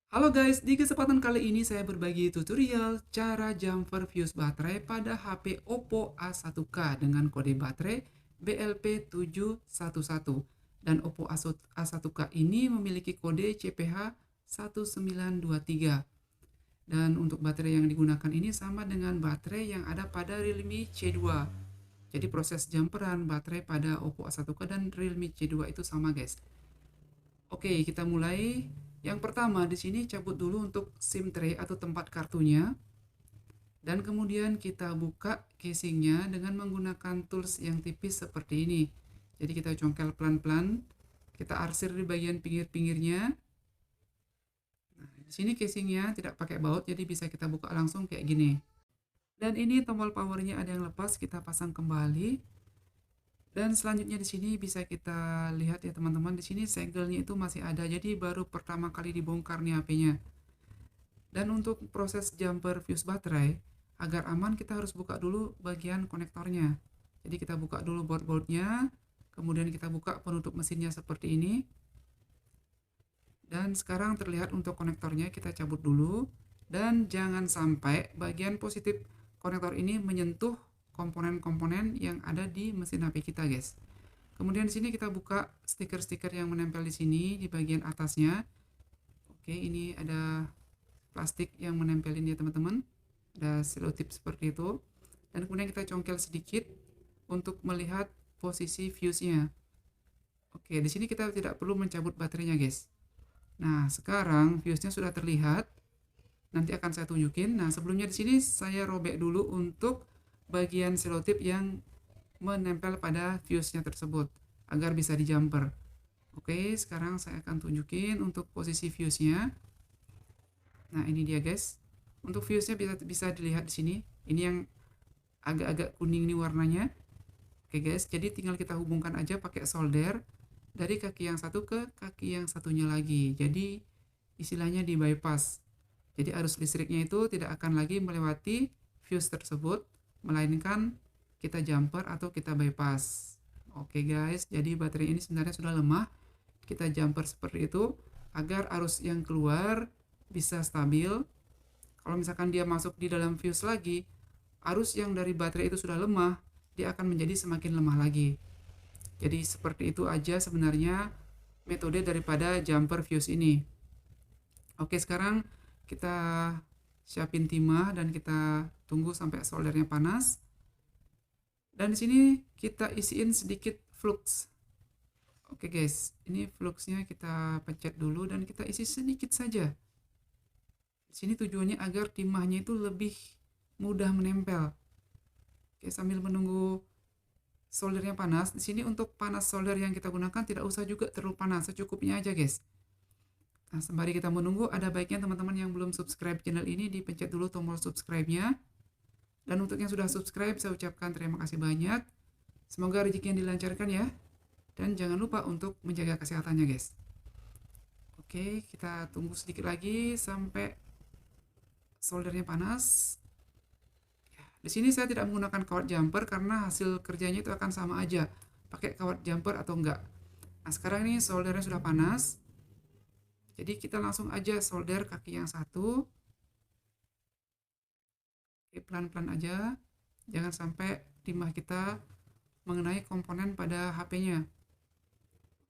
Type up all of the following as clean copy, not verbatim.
Halo guys, di kesempatan kali ini saya berbagi tutorial cara jumper fuse baterai pada HP Oppo A1K dengan kode baterai BLP711. Dan Oppo A1K ini memiliki kode CPH 1923. Dan untuk baterai yang digunakan ini sama dengan baterai yang ada pada Realme C2. Jadi proses jumperan baterai pada Oppo A1K dan Realme C2 itu sama guys. Oke, kita mulai. Yang pertama di sini cabut dulu untuk SIM tray atau tempat kartunya. Dan kemudian kita buka casingnya dengan menggunakan tools yang tipis seperti ini. Jadi kita congkel pelan-pelan. Kita arsir di bagian pinggir-pinggirnya. Nah, di sini casingnya tidak pakai baut, jadi bisa kita buka langsung kayak gini. Dan ini tombol powernya ada yang lepas, kita pasang kembali. Dan selanjutnya di sini bisa kita lihat ya teman-teman, di sini segelnya itu masih ada, jadi baru pertama kali dibongkar nih HP-nya. Dan untuk proses jumper fuse baterai, agar aman kita harus buka dulu bagian konektornya. Jadi kita buka dulu board-boardnya, kemudian kita buka penutup mesinnya seperti ini. Dan sekarang terlihat untuk konektornya kita cabut dulu. Dan jangan sampai bagian positif konektor ini menyentuh komponen-komponen yang ada di mesin HP kita guys. Kemudian di sini kita buka stiker-stiker yang menempel di sini di bagian atasnya. Oke, ini ada plastik yang menempelin ya teman-teman. Ada selotip seperti itu. Dan kemudian kita congkel sedikit untuk melihat posisi fuse-nya. Oke, di sini kita tidak perlu mencabut baterainya guys. Nah, sekarang fuse-nya sudah terlihat. Nanti akan saya tunjukin. Nah, sebelumnya di sini saya robek dulu untuk bagian selotip yang menempel pada fuse-nya tersebut agar bisa dijumper. Oke, sekarang saya akan tunjukin untuk posisi fuse-nya. Nah, ini dia guys. Untuk fuse-nya bisa dilihat di sini. Ini yang agak-agak kuning nih warnanya. Oke guys, jadi tinggal kita hubungkan aja pakai solder dari kaki yang satu ke kaki yang satunya lagi. Jadi istilahnya di bypass. Jadi arus listriknya itu tidak akan lagi melewati fuse tersebut, melainkan kita jumper atau kita bypass. Oke guys, jadi baterai ini sebenarnya sudah lemah. Kita jumper seperti itu agar arus yang keluar bisa stabil. Kalau misalkan dia masuk di dalam fuse lagi, arus yang dari baterai itu sudah lemah, dia akan menjadi semakin lemah lagi. Jadi seperti itu aja sebenarnya metode daripada jumper fuse ini. Oke, sekarang kita siapin timah dan kita tunggu sampai soldernya panas. Dan di sini kita isiin sedikit flux. Oke guys, ini fluxnya kita pencet dulu dan kita isi sedikit saja. Di sini tujuannya agar timahnya itu lebih mudah menempel. Oke, sambil menunggu soldernya panas, di sini untuk panas solder yang kita gunakan tidak usah juga terlalu panas, secukupnya aja guys. Nah, sembari kita menunggu, ada baiknya teman-teman yang belum subscribe channel ini dipencet dulu tombol subscribe-nya. Dan untuk yang sudah subscribe, saya ucapkan terima kasih banyak. Semoga rezeki yang dilancarkan ya. Dan jangan lupa untuk menjaga kesehatannya guys. Oke, kita tunggu sedikit lagi sampai soldernya panas. Di sini saya tidak menggunakan kawat jumper karena hasil kerjanya itu akan sama aja, pakai kawat jumper atau enggak. Nah, sekarang ini soldernya sudah panas. Jadi kita langsung aja solder kaki yang satu. Oke, pelan-pelan aja. Jangan sampai timah kita mengenai komponen pada HP-nya.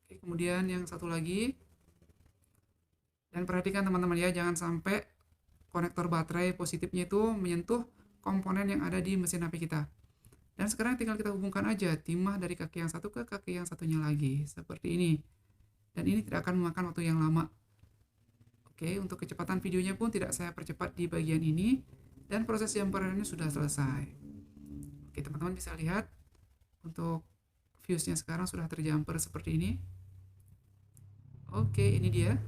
Oke, kemudian yang satu lagi. Dan perhatikan teman-teman ya, jangan sampai konektor baterai positifnya itu menyentuh komponen yang ada di mesin HP kita. Dan sekarang tinggal kita hubungkan aja timah dari kaki yang satu ke kaki yang satunya lagi. Seperti ini. Dan ini tidak akan memakan waktu yang lama. Oke, untuk kecepatan videonya pun tidak saya percepat di bagian ini. Dan proses jumperannya sudah selesai. Oke, teman-teman bisa lihat. Untuk fuse-nya sekarang sudah terjumper seperti ini. Oke, ini dia.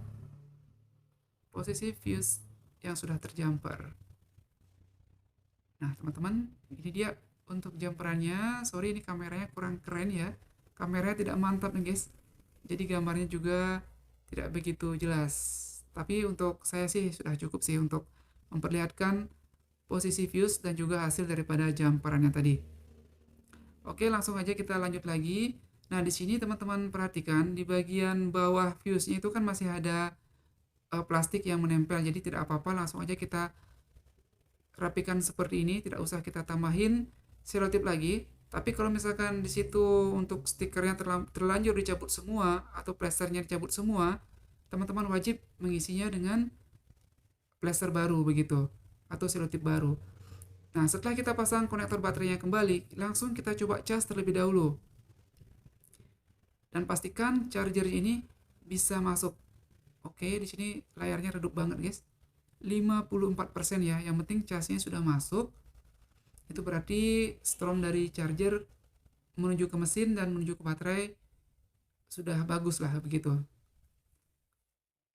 Posisi fuse yang sudah terjumper. Nah, teman-teman, ini dia untuk jumperannya. Sorry, ini kameranya kurang keren ya. Kameranya tidak mantap nih, guys. Jadi gambarnya juga tidak begitu jelas. Tapi untuk saya sih sudah cukup sih untuk memperlihatkan posisi fuse dan juga hasil daripada jumperannya tadi. Oke, langsung aja kita lanjut lagi. Nah, di sini teman-teman perhatikan di bagian bawah fuse-nya itu kan masih ada plastik yang menempel, jadi tidak apa-apa, langsung aja kita rapikan seperti ini, tidak usah kita tambahin selotip lagi. Tapi kalau misalkan di situ untuk stikernya terlanjur dicabut semua atau plesternya dicabut semua, teman-teman wajib mengisinya dengan plester baru begitu atau selotip baru. Nah, setelah kita pasang konektor baterainya kembali, langsung kita coba cas terlebih dahulu. Dan pastikan charger ini bisa masuk. Oke, di sini layarnya redup banget, guys. 54% ya. Yang penting casnya sudah masuk. Itu berarti strom dari charger menuju ke mesin dan menuju ke baterai sudah bagus lah begitu.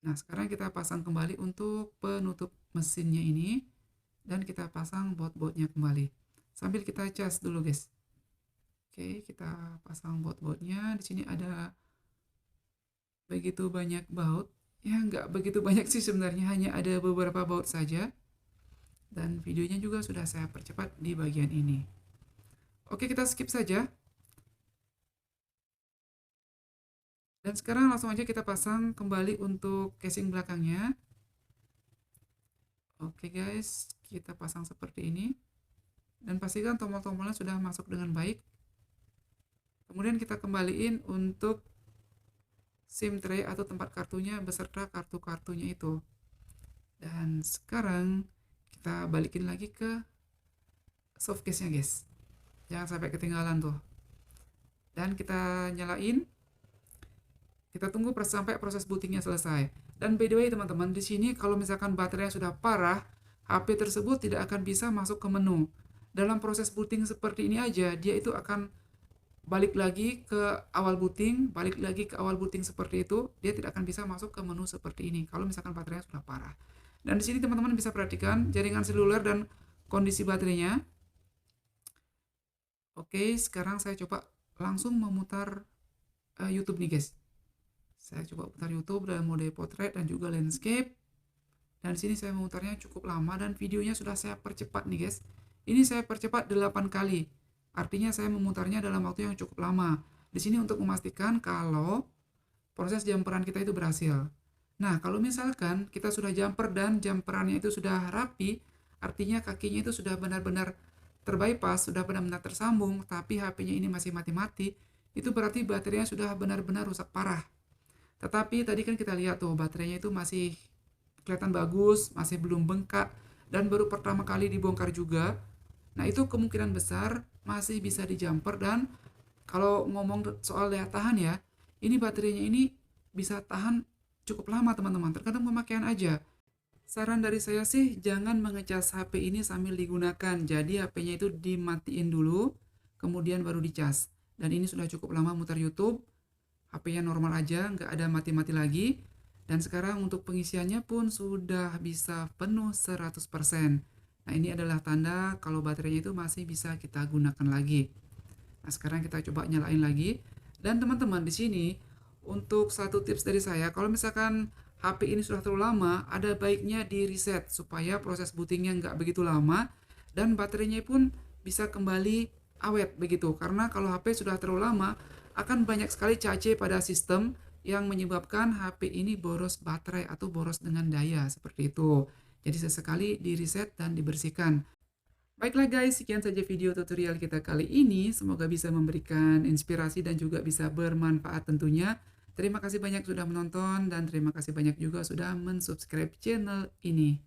Nah, sekarang kita pasang kembali untuk penutup mesinnya ini dan kita pasang baut-bautnya kembali. Sambil kita cas dulu, guys. Oke, kita pasang baut-bautnya. Di sini ada begitu banyak baut. Ya, nggak begitu banyak sih sebenarnya, hanya ada beberapa baut saja. Dan videonya juga sudah saya percepat di bagian ini. Oke, kita skip saja. Dan sekarang langsung aja kita pasang kembali untuk casing belakangnya. Oke guys, kita pasang seperti ini. Dan pastikan tombol-tombolnya sudah masuk dengan baik. Kemudian kita kembaliin untuk SIM tray atau tempat kartunya beserta kartu-kartunya itu. Dan sekarang kita balikin lagi ke softcase-nya guys. Jangan sampai ketinggalan tuh. Dan kita nyalain. Kita tunggu sampai proses bootingnya selesai. Dan by the way teman-teman, di sini kalau misalkan baterainya sudah parah, HP tersebut tidak akan bisa masuk ke menu. Dalam proses booting seperti ini aja, dia itu akan balik lagi ke awal booting, balik lagi ke awal booting seperti itu, dia tidak akan bisa masuk ke menu seperti ini kalau misalkan baterainya sudah parah. Dan di sini teman-teman bisa perhatikan jaringan seluler dan kondisi baterainya. Oke, sekarang saya coba langsung memutar YouTube nih guys. Saya coba putar YouTube dalam mode portrait dan juga landscape. Dan di sini saya memutarnya cukup lama dan videonya sudah saya percepat nih guys. Ini saya percepat 8 kali. Artinya saya memutarnya dalam waktu yang cukup lama. Di sini untuk memastikan kalau proses jumperan kita itu berhasil. Nah, kalau misalkan kita sudah jumper dan jumperannya itu sudah rapi, artinya kakinya itu sudah benar-benar terbypass, sudah benar-benar tersambung, tapi HP-nya ini masih mati-mati, itu berarti baterainya sudah benar-benar rusak parah. Tetapi tadi kan kita lihat tuh baterainya itu masih kelihatan bagus, masih belum bengkak, dan baru pertama kali dibongkar juga. Nah, itu kemungkinan besar masih bisa dijumper. Dan kalau ngomong soal daya tahan ya, ini baterainya ini bisa tahan cukup lama teman-teman, tergantung pemakaian aja. Saran dari saya sih jangan mengecas HP ini sambil digunakan, jadi HP-nya itu dimatiin dulu, kemudian baru dicas. Dan ini sudah cukup lama muter YouTube, HP-nya normal aja, nggak ada mati-mati lagi. Dan sekarang untuk pengisiannya pun sudah bisa penuh 100%. Nah, ini adalah tanda kalau baterainya itu masih bisa kita gunakan lagi. Nah, sekarang kita coba nyalain lagi. Dan teman-teman di sini untuk satu tips dari saya, kalau misalkan HP ini sudah terlalu lama, ada baiknya di reset supaya proses bootingnya nggak begitu lama dan baterainya pun bisa kembali awet begitu. Karena kalau HP sudah terlalu lama, akan banyak sekali cache pada sistem yang menyebabkan HP ini boros baterai atau boros dengan daya seperti itu. Jadi sesekali di reset dan dibersihkan. Baiklah guys, sekian saja video tutorial kita kali ini. Semoga bisa memberikan inspirasi dan juga bisa bermanfaat tentunya. Terima kasih banyak sudah menonton dan terima kasih banyak juga sudah mensubscribe channel ini.